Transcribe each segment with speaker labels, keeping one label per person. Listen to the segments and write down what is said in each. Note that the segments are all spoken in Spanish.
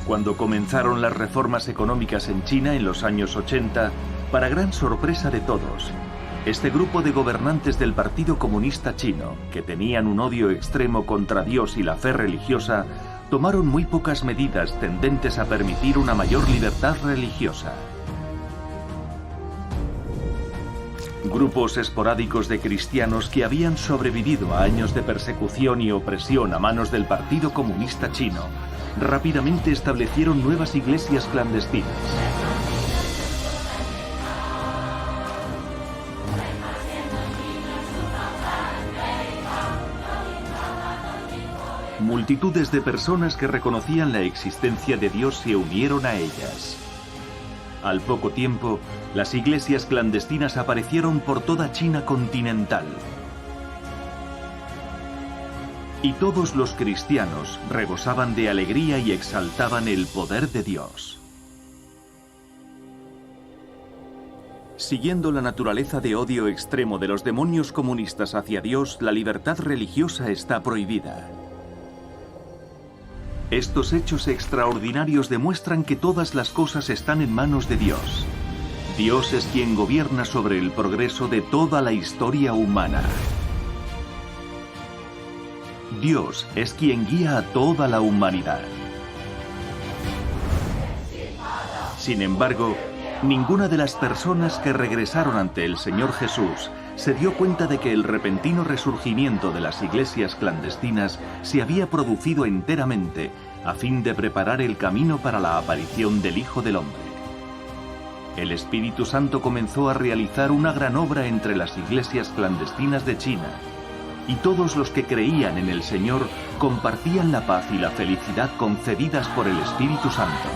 Speaker 1: Cuando comenzaron las reformas económicas en China en los años 80, para gran sorpresa de todos, este grupo de gobernantes del Partido Comunista Chino, que tenían un odio extremo contra Dios y la fe religiosa, tomaron muy pocas medidas tendentes a permitir una mayor libertad religiosa. Grupos esporádicos de cristianos que habían sobrevivido a años de persecución y opresión a manos del Partido Comunista Chino rápidamente establecieron nuevas iglesias clandestinas. Multitudes de personas que reconocían la existencia de Dios se unieron a ellas. Al poco tiempo, las iglesias clandestinas aparecieron por toda China continental. Y todos los cristianos rebosaban de alegría y exaltaban el poder de Dios. Siguiendo la naturaleza de odio extremo de los demonios comunistas hacia Dios, la libertad religiosa está prohibida. Estos hechos extraordinarios demuestran que todas las cosas están en manos de Dios. Dios es quien gobierna sobre el progreso de toda la historia humana. Dios es quien guía a toda la humanidad. Sin embargo, ninguna de las personas que regresaron ante el Señor Jesús se dio cuenta de que el repentino resurgimiento de las iglesias clandestinas se había producido enteramente a fin de preparar el camino para la aparición del Hijo del Hombre. El Espíritu Santo comenzó a realizar una gran obra entre las iglesias clandestinas de China, y todos los que creían en el Señor compartían la paz y la felicidad concedidas por el Espíritu Santo.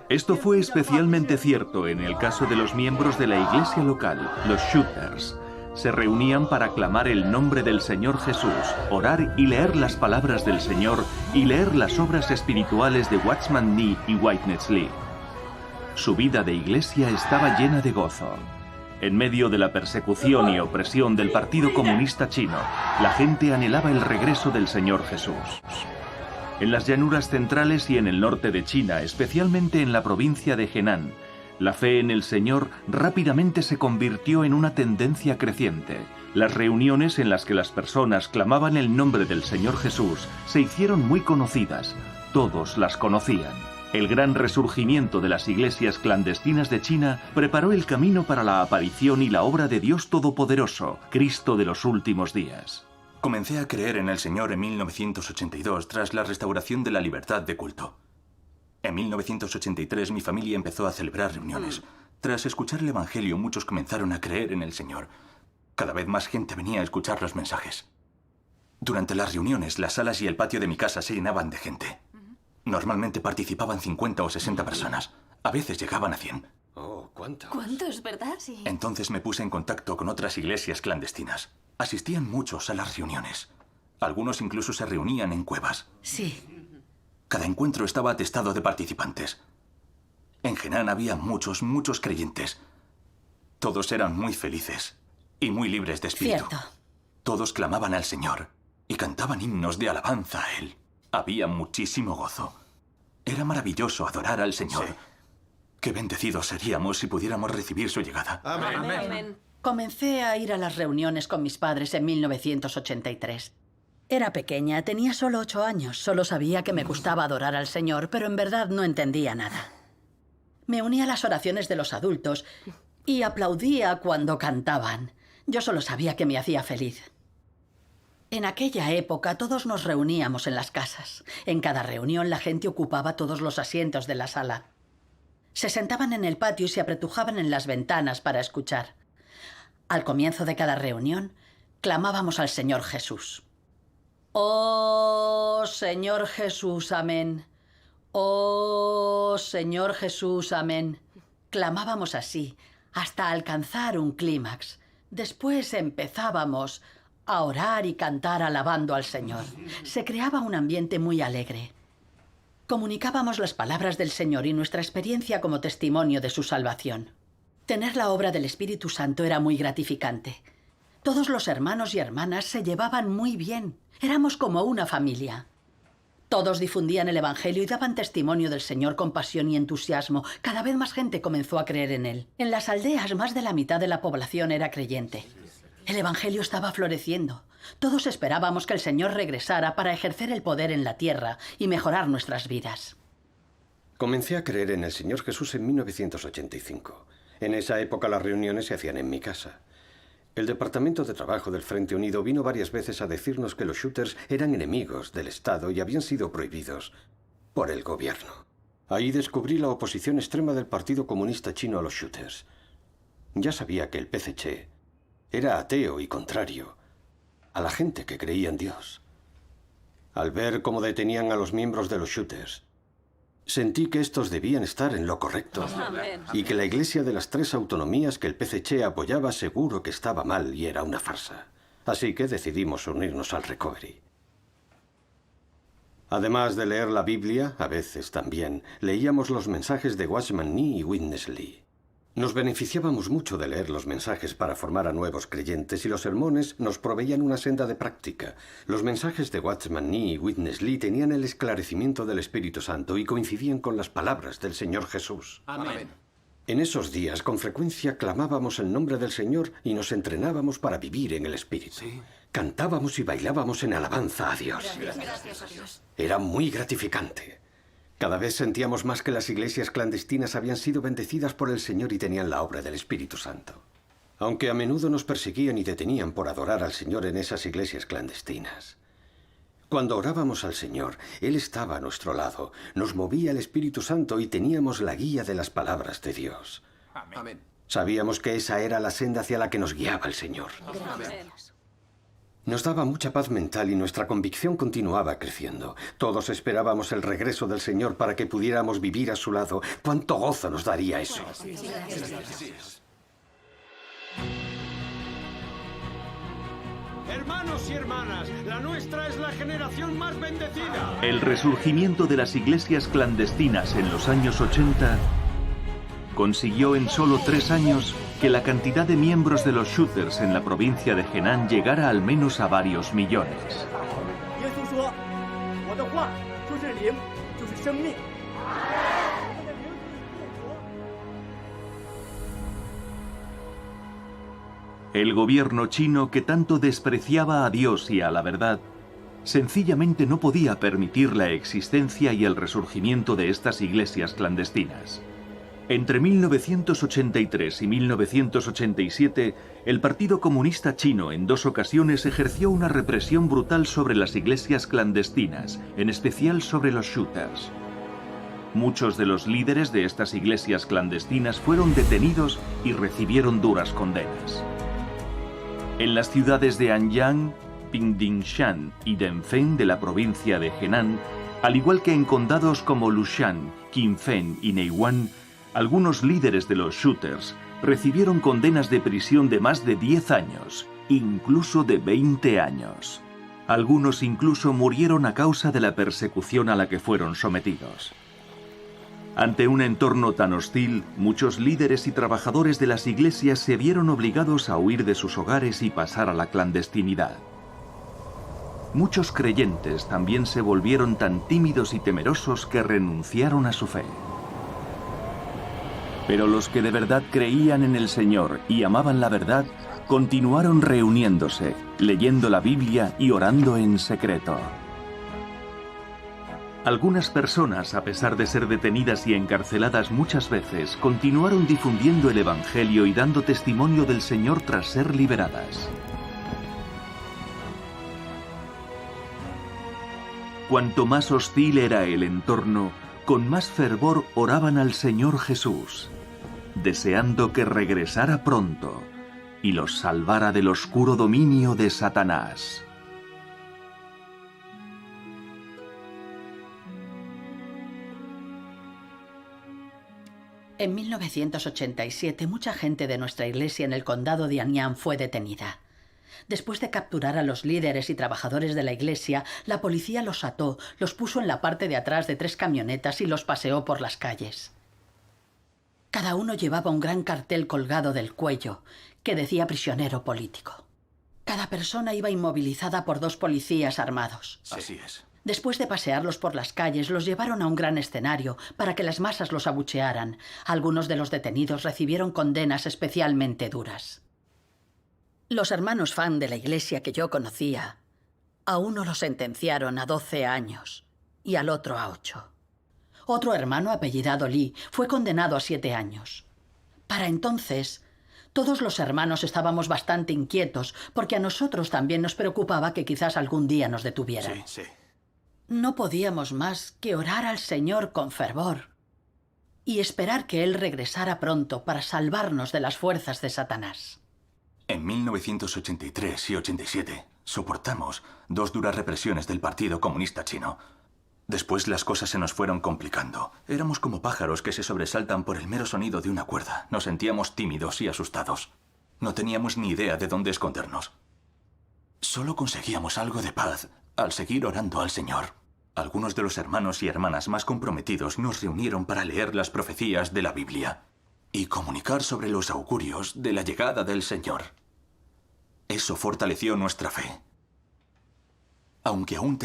Speaker 1: Esto fue especialmente cierto en el caso de los miembros de la iglesia local, los shooters. Se reunían para clamar el nombre del Señor Jesús, orar y leer las palabras del Señor y leer las obras espirituales de Watchman Nee y Witness Lee. Su vida de iglesia estaba llena de gozo. En medio de la persecución y opresión del Partido Comunista Chino, la gente anhelaba el regreso del Señor Jesús. En las llanuras centrales y en el norte de China, especialmente en la provincia de Henan, la fe en el Señor rápidamente se convirtió en una tendencia creciente. Las reuniones en las que las personas clamaban el nombre del Señor Jesús se hicieron muy conocidas. Todos las conocían. El gran resurgimiento de las iglesias clandestinas de China preparó el camino para la aparición y la obra de Dios Todopoderoso, Cristo de los últimos días.
Speaker 2: Comencé a creer en el Señor en 1982 tras la restauración de la libertad de culto. En 1983 mi familia empezó a celebrar reuniones. Tras escuchar el Evangelio, muchos comenzaron a creer en el Señor. Cada vez más gente venía a escuchar los mensajes. Durante las reuniones, las salas y el patio de mi casa se llenaban de gente. Normalmente participaban 50 o 60 personas. A veces llegaban a 100.
Speaker 3: Oh, ¿cuántos?
Speaker 4: ¿Cuántos, verdad?
Speaker 3: Sí.
Speaker 2: Entonces me puse en contacto con otras iglesias clandestinas. Asistían muchos a las reuniones. Algunos incluso se reunían en cuevas.
Speaker 4: Sí.
Speaker 2: Cada encuentro estaba atestado de participantes. En Henan había muchos creyentes. Todos eran muy felices y muy libres de espíritu.
Speaker 4: Cierto.
Speaker 2: Todos clamaban al Señor y cantaban himnos de alabanza a Él. Había muchísimo gozo. Era maravilloso adorar al Señor.
Speaker 3: Sí.
Speaker 2: Qué bendecidos seríamos si pudiéramos recibir su llegada.
Speaker 3: Amén.
Speaker 4: Amén.
Speaker 5: Comencé a ir a las reuniones con mis padres en 1983. Era pequeña, tenía solo 8 años. Solo sabía que me gustaba adorar al Señor, pero en verdad no entendía nada. Me uní a las oraciones de los adultos y aplaudía cuando cantaban. Yo solo sabía que me hacía feliz. En aquella época todos nos reuníamos en las casas. En cada reunión la gente ocupaba todos los asientos de la sala. Se sentaban en el patio y se apretujaban en las ventanas para escuchar. Al comienzo de cada reunión, clamábamos al Señor Jesús. ¡Oh, Señor Jesús, amén! ¡Oh, Señor Jesús, amén! Clamábamos así, hasta alcanzar un clímax. Después empezábamos a orar y cantar alabando al Señor. Se creaba un ambiente muy alegre. Comunicábamos las palabras del Señor y nuestra experiencia como testimonio de su salvación. Tener la obra del Espíritu Santo era muy gratificante. Todos los hermanos y hermanas se llevaban muy bien. Éramos como una familia. Todos difundían el Evangelio y daban testimonio del Señor con pasión y entusiasmo. Cada vez más gente comenzó a creer en Él. En las aldeas, más de la mitad de la población era creyente. El Evangelio estaba floreciendo. Todos esperábamos que el Señor regresara para ejercer el poder en la tierra y mejorar nuestras vidas.
Speaker 3: Comencé a creer en el Señor Jesús en 1985. En esa época las reuniones se hacían en mi casa. El Departamento de Trabajo del Frente Unido vino varias veces a decirnos que los shooters eran enemigos del Estado y habían sido prohibidos por el gobierno. Ahí descubrí la oposición extrema del Partido Comunista Chino a los shooters. Ya sabía que el PCC era ateo y contrario a la gente que creía en Dios. Al ver cómo detenían a los miembros de los shooters, sentí que estos debían estar en lo correcto y que la Iglesia de las tres autonomías que el PCC apoyaba seguro que estaba mal y era una farsa. Así que decidimos unirnos al Recovery. Además de leer la Biblia, a veces también, leíamos los mensajes de Watchman Nee y Witness Lee. Nos beneficiábamos mucho de leer los mensajes para formar a nuevos creyentes y los sermones nos proveían una senda de práctica. Los mensajes de Watchman Nee y Witness Lee tenían el esclarecimiento del Espíritu Santo y coincidían con las palabras del Señor Jesús. Amén. En esos días, con frecuencia, clamábamos el nombre del Señor y nos entrenábamos para vivir en el Espíritu. Sí. Cantábamos y bailábamos en alabanza a Dios. Gracias a Dios. Era muy gratificante. Cada vez sentíamos más que las iglesias clandestinas habían sido bendecidas por el Señor y tenían la obra del Espíritu Santo. Aunque a menudo nos perseguían y detenían por adorar al Señor en esas iglesias clandestinas. Cuando orábamos al Señor, Él estaba a nuestro lado, nos movía el Espíritu Santo y teníamos la guía de las palabras de Dios. Amén. Sabíamos que esa era la senda hacia la que nos guiaba el Señor. Amén. Nos daba mucha paz mental y nuestra convicción continuaba creciendo. Todos esperábamos el regreso del Señor para que pudiéramos vivir a su lado. ¡Cuánto gozo nos daría eso!
Speaker 4: Hermanos y hermanas, la nuestra es la generación más bendecida.
Speaker 1: El resurgimiento de las iglesias clandestinas en los años 80 consiguió en solo 3 años que la cantidad de miembros de los shooters en la provincia de Henan llegara al menos a varios millones. El gobierno chino, que tanto despreciaba a Dios y a la verdad, sencillamente no podía permitir la existencia y el resurgimiento de estas iglesias clandestinas. Entre 1983 y 1987, el Partido Comunista Chino en 2 ocasiones ejerció una represión brutal sobre las iglesias clandestinas, en especial sobre los shooters. Muchos de los líderes de estas iglesias clandestinas fueron detenidos y recibieron duras condenas. En las ciudades de Anyang, Pingdingshan y Denfeng de la provincia de Henan, al igual que en condados como Lushan, Qinfen y Neiwan, algunos líderes de los shooters recibieron condenas de prisión de más de 10 años, incluso de 20 años. Algunos incluso murieron a causa de la persecución a la que fueron sometidos. Ante un entorno tan hostil, muchos líderes y trabajadores de las iglesias se vieron obligados a huir de sus hogares y pasar a la clandestinidad. Muchos creyentes también se volvieron tan tímidos y temerosos que renunciaron a su fe. Pero los que de verdad creían en el Señor y amaban la verdad, continuaron reuniéndose, leyendo la Biblia y orando en secreto. Algunas personas, a pesar de ser detenidas y encarceladas muchas veces, continuaron difundiendo el Evangelio y dando testimonio del Señor tras ser liberadas. Cuanto más hostil era el entorno, con más fervor oraban al Señor Jesús, deseando que regresara pronto y los salvara del oscuro dominio de Satanás.
Speaker 5: En 1987, mucha gente de nuestra iglesia en el condado de Anyang fue detenida. Después de capturar a los líderes y trabajadores de la iglesia, la policía los ató, los puso en la parte de atrás de 3 camionetas y los paseó por las calles. Cada Cada uno llevaba un gran cartel colgado del cuello que decía prisionero político. Cada persona iba inmovilizada por 2 policías armados.
Speaker 2: Así es.
Speaker 5: Después de pasearlos por las calles, los llevaron a un gran escenario para que las masas los abuchearan. Algunos de los detenidos recibieron condenas especialmente duras. Los hermanos Fan de la iglesia que yo conocía, a uno lo sentenciaron a 12 años y al otro a 8. Otro hermano, apellidado Lee, fue condenado a 7 años. Para entonces, todos los hermanos estábamos bastante inquietos porque a nosotros también nos preocupaba que quizás algún día nos detuvieran.
Speaker 2: Sí.
Speaker 5: No podíamos más que orar al Señor con fervor y esperar que Él regresara pronto para salvarnos de las fuerzas de Satanás.
Speaker 2: En 1983 y 87 soportamos 2 duras represiones del Partido Comunista Chino. Después las cosas se nos fueron complicando. Éramos como pájaros que se sobresaltan por el mero sonido de una cuerda. Nos sentíamos tímidos y asustados. No teníamos ni idea de dónde escondernos. Solo conseguíamos algo de paz al seguir orando al Señor. Algunos de los hermanos y hermanas más comprometidos nos reunieron para leer las profecías de la Biblia y comunicar sobre los augurios de la llegada del Señor. Eso fortaleció nuestra fe. Aunque aún